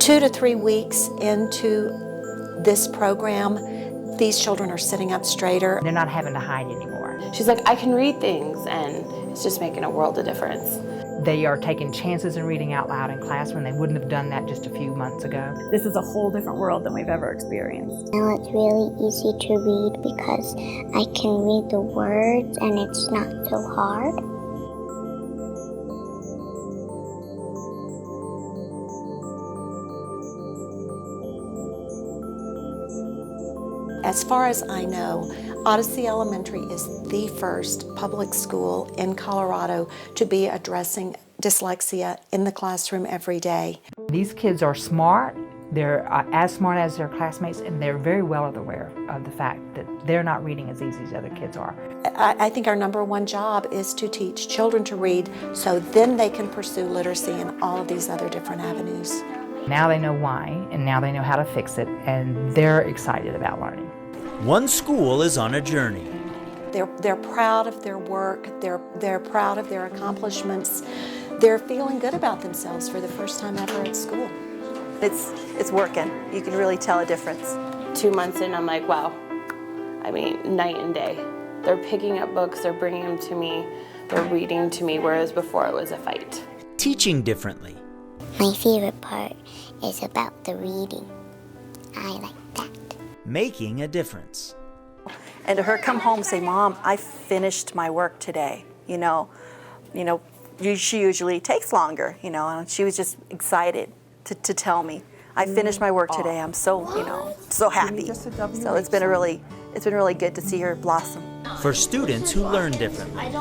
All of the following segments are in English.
2 to 3 weeks into this program, these children are sitting up straighter. They're not having to hide anymore. She's like, I can read things, and it's just making a world of difference. They are taking chances in reading out loud in class when they wouldn't have done that just a few months ago. This is a whole different world than we've ever experienced. Now it's really easy to read because I can read the words and it's not so hard. As far as I know, Odyssey Elementary is the first public school in Colorado to be addressing dyslexia in the classroom every day. These kids are smart. They're as smart as their classmates, and they're very well aware of the fact that they're not reading as easy as other kids are. I think our number one job is to teach children to read so then they can pursue literacy in all of these other different avenues. Now they know why, and now they know how to fix it, and they're excited about learning. One school is on a journey. They're proud of their work, they're proud of their accomplishments, they're feeling good about themselves for the first time ever at school. It's working. You can really tell a difference. 2 months in, I'm like, wow. I mean, night and day. They're picking up books, they're bringing them to me, they're reading to me, whereas before it was a fight. Teaching differently. My favorite part is about the reading. I like that. Making a difference. And to her come home and say, Mom, I finished my work today. She usually takes longer, and she was just excited to tell me, I finished my work today. I'm so, so happy. So it's been really good to see her blossom. For students who learn differently.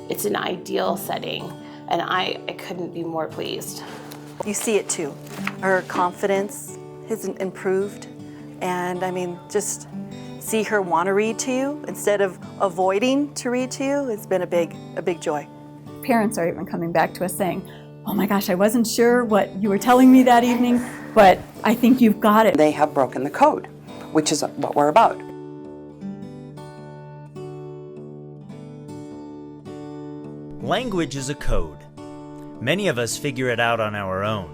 It's an ideal setting, and I couldn't be more pleased. You see it too. Her confidence has improved. And I mean, just see her want to read to you instead of avoiding to read to you, it's been a big joy. Parents are even coming back to us saying, oh my gosh, I wasn't sure what you were telling me that evening, but I think you've got it. They have broken the code, which is what we're about. Language is a code. Many of us figure it out on our own.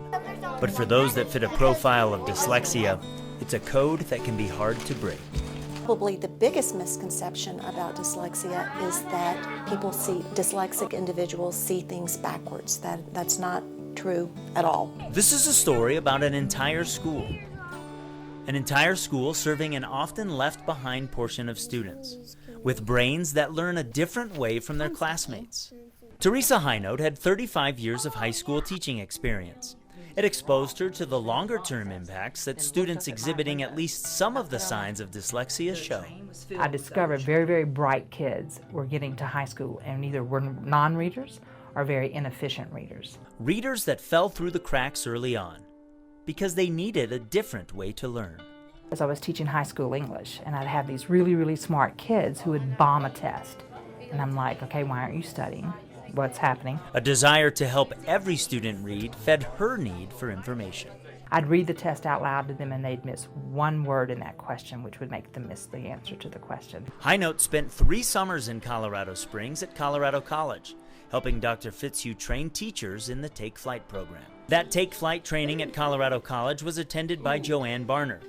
But for those that fit a profile of dyslexia, it's a code that can be hard to break. Probably the biggest misconception about dyslexia is that dyslexic individuals see things backwards. That's not true at all. This is a story about an entire school. An entire school serving an often left behind portion of students, with brains that learn a different way from their classmates. Teresa Highnote had 35 years of high school teaching experience. It exposed her to the longer-term impacts that students exhibiting at least some of the signs of dyslexia show. I discovered very, very bright kids were getting to high school and either were non-readers or very inefficient readers. Readers that fell through the cracks early on because they needed a different way to learn. As I was teaching high school English, and I'd have these really, really smart kids who would bomb a test. And I'm like, okay, why aren't you studying? What's happening? A desire to help every student read fed her need for information. I'd read the test out loud to them and they'd miss one word in that question, which would make them miss the answer to the question. Highnote spent 3 summers in Colorado Springs at Colorado College, helping Dr. Fitzhugh train teachers in the Take Flight program. That Take Flight training at Colorado College was attended by Joanne Barner,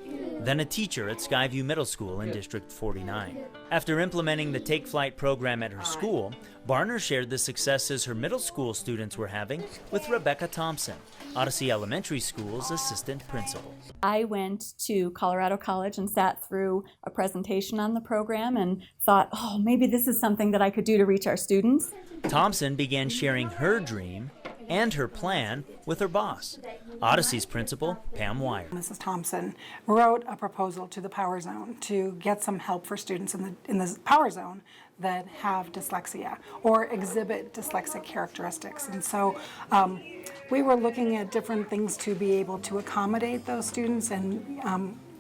then a teacher at Skyview Middle School in District 49. After implementing the Take Flight program at her school, Barner shared the successes her middle school students were having with Rebecca Thompson, Odyssey Elementary School's assistant principal. I went to Colorado College and sat through a presentation on the program and thought, oh, maybe this is something that I could do to reach our students. Thompson began sharing her dream and her plan with her boss, Odyssey's principal, Pam Wire. Mrs. Thompson wrote a proposal to the Power Zone to get some help for students in the Power Zone that have dyslexia or exhibit dyslexic characteristics. And so we were looking at different things to be able to accommodate those students and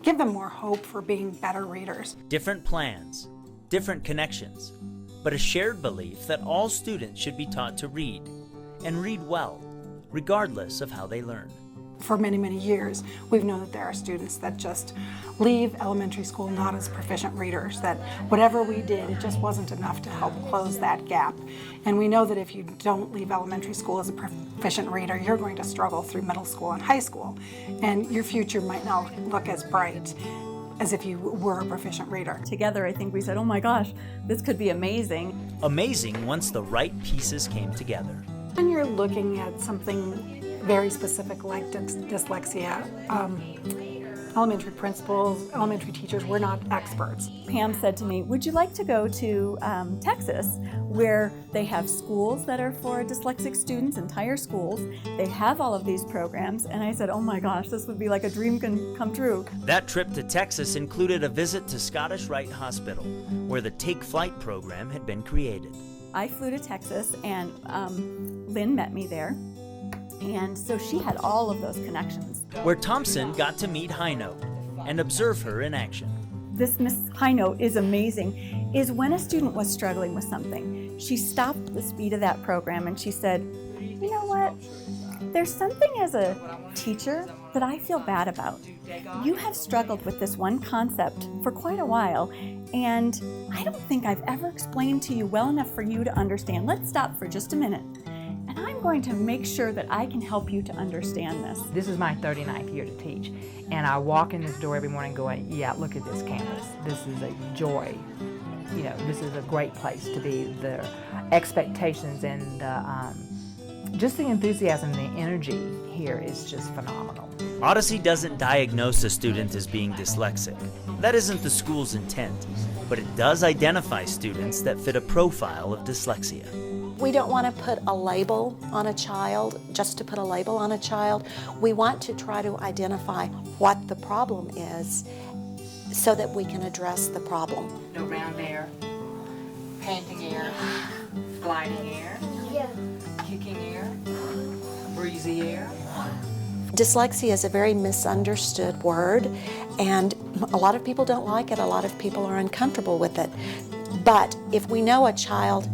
give them more hope for being better readers. Different plans, different connections, but a shared belief that all students should be taught to read, and read well, regardless of how they learn. for many, many years, we've known that there are students that just leave elementary school not as proficient readers, that whatever we did, it just wasn't enough to help close that gap. And we know that if you don't leave elementary school as a proficient reader, you're going to struggle through middle school and high school. And your future might not look as bright as if you were a proficient reader. Together, I think we said, oh my gosh, this could be amazing. Amazing once the right pieces came together. When you're looking at something very specific like dyslexia, elementary principals, elementary teachers, we're not experts. Pam said to me, would you like to go to Texas, where they have schools that are for dyslexic students, entire schools. They have all of these programs. And I said, oh my gosh, this would be like a dream come true. That trip to Texas included a visit to Scottish Rite Hospital, where the Take Flight program had been created. I flew to Texas, and Lynn met me there. And so she had all of those connections. Where Thompson got to meet Hino and observe her in action. This Miss Hino is amazing, is when a student was struggling with something, she stopped the speed of that program and she said, you know what, there's something as a teacher that I feel bad about. You have struggled with this one concept for quite a while, and I don't think I've ever explained to you well enough for you to understand. Let's stop for just a minute. And I'm going to make sure that I can help you to understand this. This is my 39th year to teach, and I walk in this door every morning going, yeah, look at this campus. This is a joy. You know, this is a great place to be. The expectations and just the enthusiasm, the energy here is just phenomenal. Odyssey doesn't diagnose a student as being dyslexic. That isn't the school's intent, but it does identify students that fit a profile of dyslexia. We don't want to put a label on a child just to put a label on a child. We want to try to identify what the problem is so that we can address the problem. No round air, panting air, gliding air, kicking air, breezy air. Dyslexia is a very misunderstood word, and a lot of people don't like it. A lot of people are uncomfortable with it. But if we know a child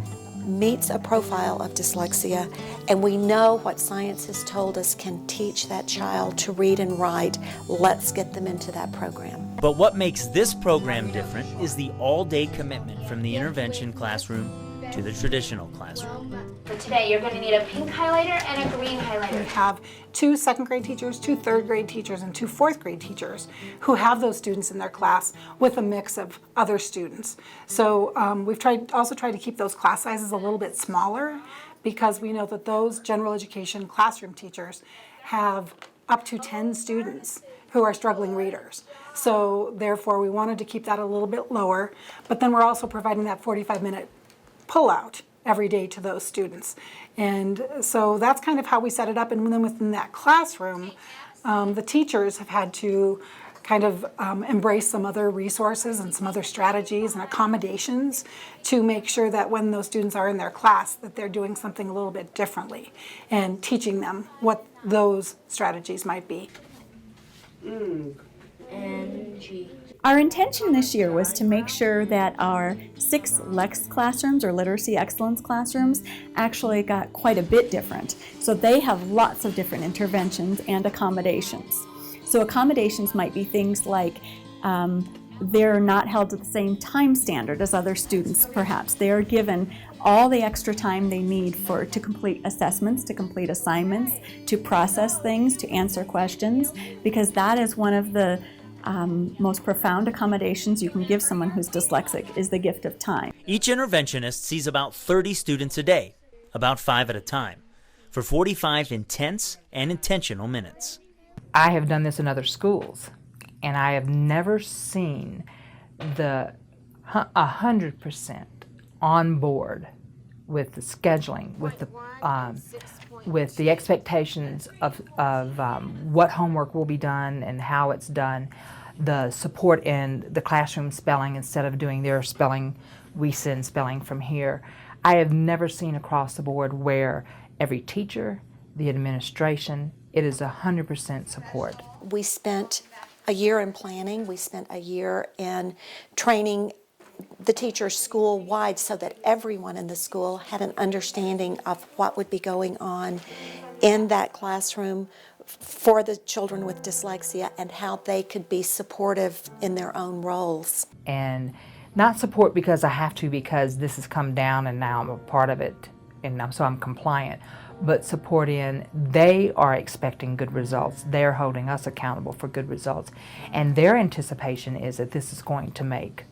meets a profile of dyslexia, and we know what science has told us can teach that child to read and write, let's get them into that program. But what makes this program different is the all-day commitment from the intervention classroom to the traditional classroom. For today, you're going to need a pink highlighter and a green highlighter. We have 2 second grade teachers, 2 third grade teachers, and 2 fourth grade teachers who have those students in their class with a mix of other students. So we've also tried to keep those class sizes a little bit smaller, because we know that those general education classroom teachers have up to 10 students who are struggling readers. So therefore, we wanted to keep that a little bit lower, but then we're also providing that 45-minute pull-out every day to those students. And so that's kind of how we set it up. And then within that classroom, the teachers have had to kind of embrace some other resources and some other strategies and accommodations to make sure that when those students are in their class, that they're doing something a little bit differently and teaching them what those strategies might be. Our intention this year was to make sure that our 6 LEX classrooms, or Literacy Excellence classrooms, actually got quite a bit different. So they have lots of different interventions and accommodations. So accommodations might be things like they're not held to the same time standard as other students, perhaps. They are given all the extra time they need to complete assessments, to complete assignments, to process things, to answer questions, because that is one of the most profound accommodations you can give someone who's dyslexic, is the gift of time. Each interventionist sees about 30 students a day, about 5 at a time, for 45 intense and intentional minutes. I have done this in other schools, and I have never seen the 100% on board with the scheduling, with the expectations of what homework will be done and how it's done, the support in the classroom spelling instead of doing their spelling, we send spelling from here. I have never seen across the board where every teacher, the administration, it is 100% support. We spent a year in planning, we spent a year in training the teachers school-wide so that everyone in the school had an understanding of what would be going on in that classroom for the children with dyslexia and how they could be supportive in their own roles. And not support because I have to, because this has come down and now I'm a part of it and so I'm compliant, but support in they are expecting good results. They're holding us accountable for good results. And their anticipation is that this is going to make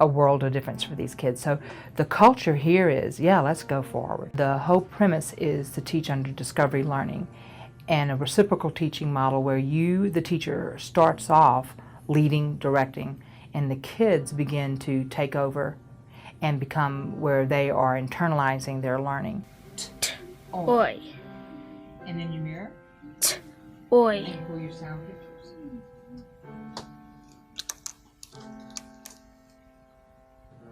a world of difference for these kids. So the culture here is, yeah, let's go forward. The whole premise is to teach under discovery learning and a reciprocal teaching model where you, the teacher, starts off leading, directing, and the kids begin to take over and become where they are internalizing their learning. Oi. And then your mirror? Oi. And then pull your sound pictures.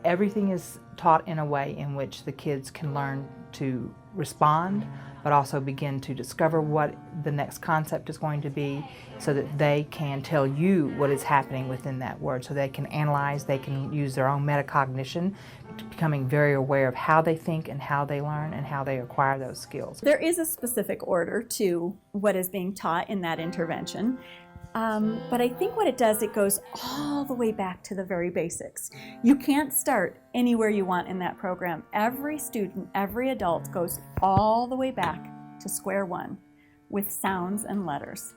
Everything is taught in a way in which the kids can learn to respond, but also begin to discover what the next concept is going to be so that they can tell you what is happening within that word, so they can analyze, they can use their own metacognition, becoming very aware of how they think and how they learn and how they acquire those skills. There is a specific order to what is being taught in that intervention. But I think what it does, it goes all the way back to the very basics. You can't start anywhere you want in that program. Every student, every adult goes all the way back to square one with sounds and letters.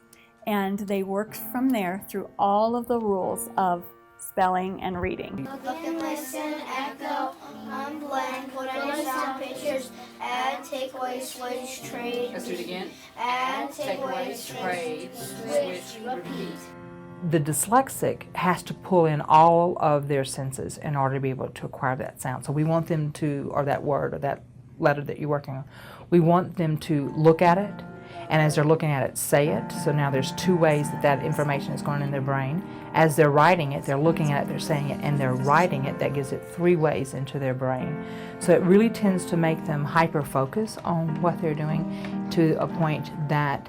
And they work from there through all of the rules of spelling and reading. Look and listen, echo, unblend, put on your sound pictures, add, take away, switch, trade. Let's do it again. Add, take away, trade, switch, repeat. The dyslexic has to pull in all of their senses in order to be able to acquire that sound. So we want them to, or that word or that letter that you're working on, we want them to look at it, and as they're looking at it, say it. So now there's two ways that that information is going in their brain. As they're writing it, they're looking at it, they're saying it, and they're writing it. That gives it three ways into their brain. So it really tends to make them hyper-focus on what they're doing to a point that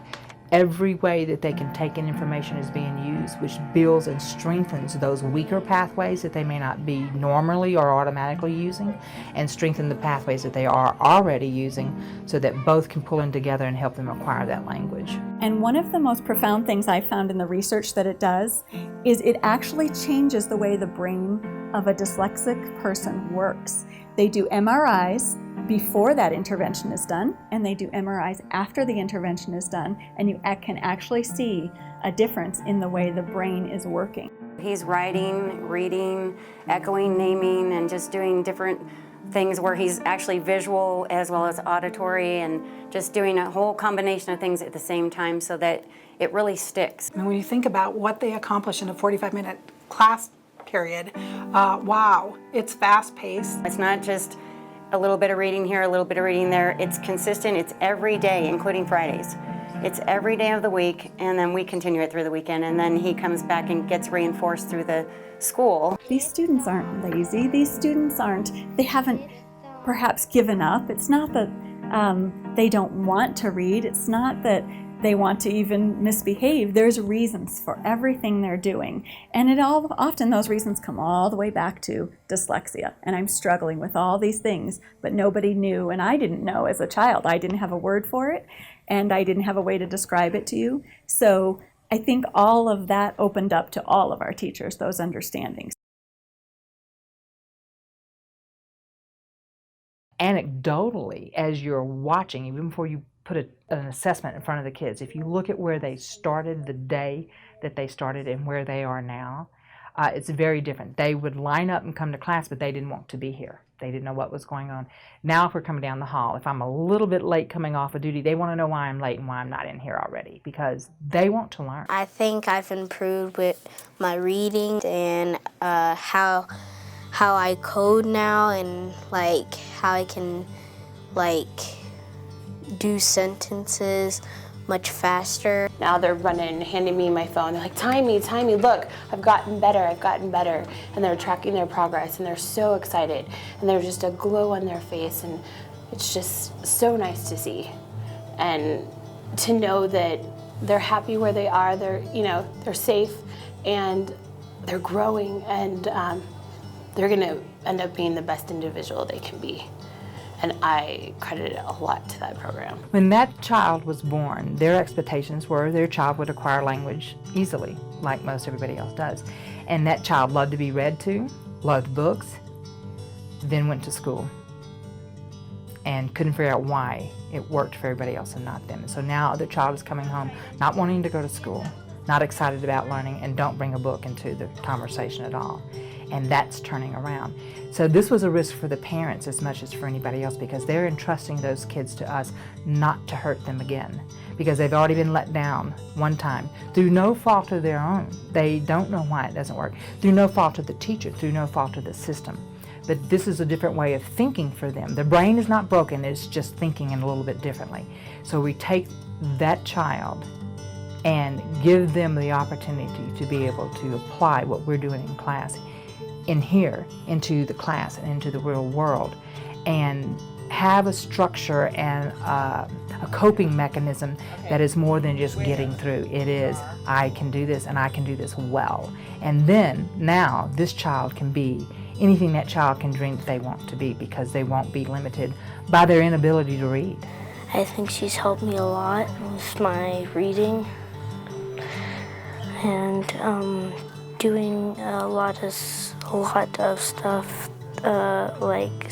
every way that they can take in information is being used, which builds and strengthens those weaker pathways that they may not be normally or automatically using, and strengthen the pathways that they are already using so that both can pull in together and help them acquire that language. And one of the most profound things I found in the research that it does is it actually changes the way the brain of a dyslexic person works. They do MRIs before that intervention is done, and they do MRIs after the intervention is done, and you can actually see a difference in the way the brain is working. He's writing, reading, echoing, naming, and just doing different things where he's actually visual as well as auditory, and just doing a whole combination of things at the same time so that it really sticks. And when you think about what they accomplish in a 45-minute class period, wow, it's fast-paced. It's not just a little bit of reading here, a little bit of reading there. It's consistent. It's every day, including Fridays. It's every day of the week, and then we continue it through the weekend, and then he comes back and gets reinforced through the school. These students aren't lazy. These students they haven't perhaps given up. It's not that they don't want to read. It's not that they want to even misbehave. There's reasons for everything they're doing. And often those reasons come all the way back to dyslexia. And I'm struggling with all these things, but nobody knew, and I didn't know as a child. I didn't have a word for it, and I didn't have a way to describe it to you. So I think all of that opened up to all of our teachers, those understandings. Anecdotally, as you're watching, even before you put an assessment in front of the kids, if you look at where they started the day that they started and where they are now, it's very different. They would line up and come to class, but they didn't want to be here. They didn't know what was going on. Now if we're coming down the hall, if I'm a little bit late coming off of duty, they want to know why I'm late and why I'm not in here already, because they want to learn. I think I've improved with my reading and how I code now, and like how I can do sentences much faster. Now they're running, handing me my phone. They're like, time me, look, I've gotten better. And they're tracking their progress, and they're so excited. And there's just a glow on their face, and it's just so nice to see. And to know that they're happy where they are, they're safe, and they're growing, and they're gonna end up being the best individual they can be. and I credit a lot to that program. When that child was born, their expectations were their child would acquire language easily, like most everybody else does. And that child loved to be read to, loved books, then went to school and couldn't figure out why it worked for everybody else and not them. And so now the child is coming home not wanting to go to school, not excited about learning, and don't bring a book into the conversation at all. And that's turning around. So this was a risk for the parents as much as for anybody else, because they're entrusting those kids to us not to hurt them again, because they've already been let down one time through no fault of their own. They don't know why it doesn't work, through no fault of the teacher, through no fault of the system. But this is a different way of thinking for them. The brain is not broken, it's just thinking in a little bit differently. So we take that child and give them the opportunity to be able to apply what we're doing in class in here into the class and into the real world, and have a structure and a coping mechanism that is more than just getting through. It is, I can do this and I can do this well. And then now this child can be anything that child can dream that they want to be, because they won't be limited by their inability to read. I think she's helped me a lot with my reading and doing a lot of stuff, like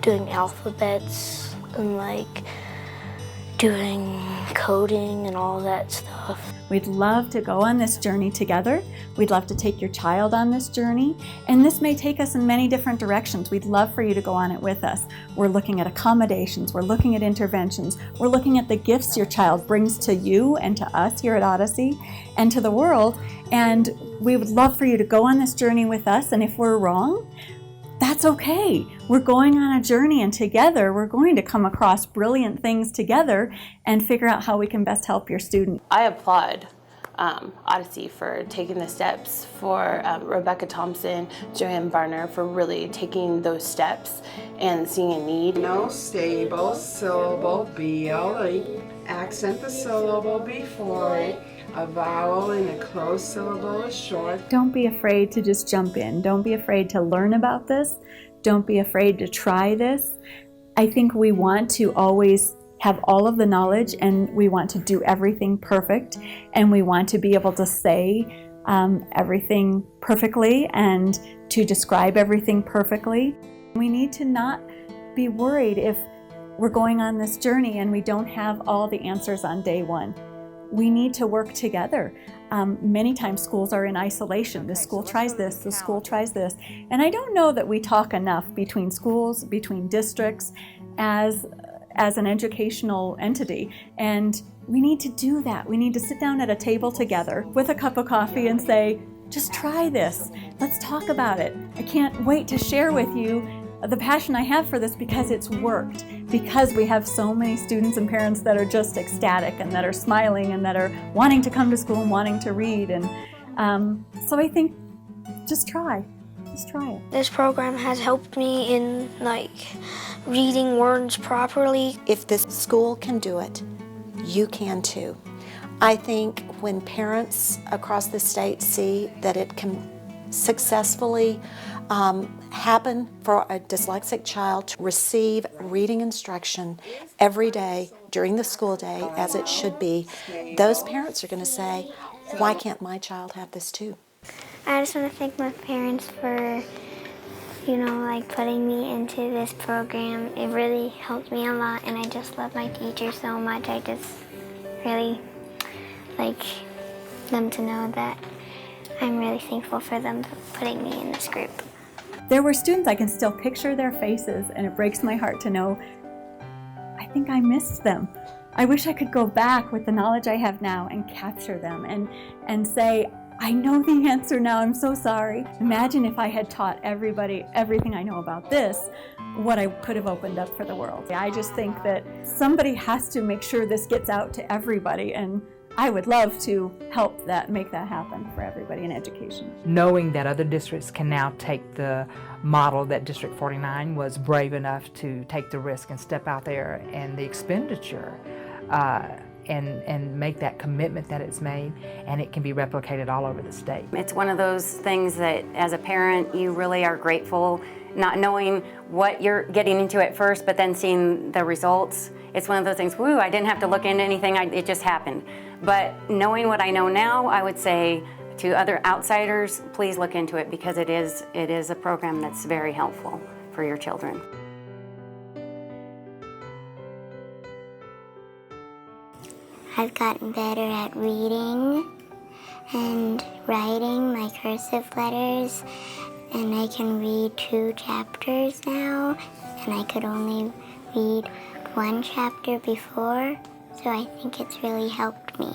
doing alphabets and like doing coding and all that stuff. We'd love to go on this journey together. We'd love to take your child on this journey, and this may take us in many different directions. We'd love for you to go on it with us. We're looking at accommodations, we're looking at interventions, we're looking at the gifts your child brings to you and to us here at Odyssey and to the world, and we would love for you to go on this journey with us, and if we're wrong, that's okay. We're going on a journey, and together we're going to come across brilliant things together and figure out how we can best help your student. I applaud Odyssey for taking the steps, for Rebecca Thompson, Joanne Barner for really taking those steps and seeing a need. No stable syllable BLE. Accent the syllable before it. A vowel in a closed syllable is short. Don't be afraid to just jump in. Don't be afraid to learn about this. Don't be afraid to try this. I think we want to always have all of the knowledge, and we want to do everything perfect, and we want to be able to say everything perfectly and to describe everything perfectly. We need to not be worried if we're going on this journey and we don't have all the answers on day one. We need to work together. Many times schools are in isolation. The school tries this, the school tries this. And I don't know that we talk enough between schools, between districts, as an educational entity. And we need to do that. We need to sit down at a table together with a cup of coffee and say, just try this. Let's talk about it. I can't wait to share with you the passion I have for this, because it's worked, because we have so many students and parents that are just ecstatic and that are smiling and that are wanting to come to school and wanting to read. And so I think just try it. This program has helped me in reading words properly. If this school can do it, you can too. I think when parents across the state see that it can successfully happen for a dyslexic child to receive reading instruction every day during the school day as it should be, those parents are going to say, why can't my child have this too? I just want to thank my parents for, putting me into this program. It really helped me a lot, and I just love my teachers so much. I just really like them to know that I'm really thankful for them putting me in this group. There were students, I can still picture their faces, and it breaks my heart to know, I think I missed them. I wish I could go back with the knowledge I have now and capture them and say, I know the answer now, I'm so sorry. Imagine if I had taught everybody everything I know about this, what I could have opened up for the world. I just think that somebody has to make sure this gets out to everybody, and I would love to help make that happen for everybody in education. Knowing that other districts can now take the model that District 49 was brave enough to take the risk and step out there and the expenditure and make that commitment that it's made, and it can be replicated all over the state. It's one of those things that as a parent you really are grateful not knowing what you're getting into at first, but then seeing the results. It's one of those things, woo, I didn't have to look into anything, it just happened. But knowing what I know now, I would say to other outsiders, please look into it, because it is a program that's very helpful for your children. I've gotten better at reading and writing my cursive letters, and I can read 2 chapters now, and I could only read 1 chapter before, so I think it's really helped me.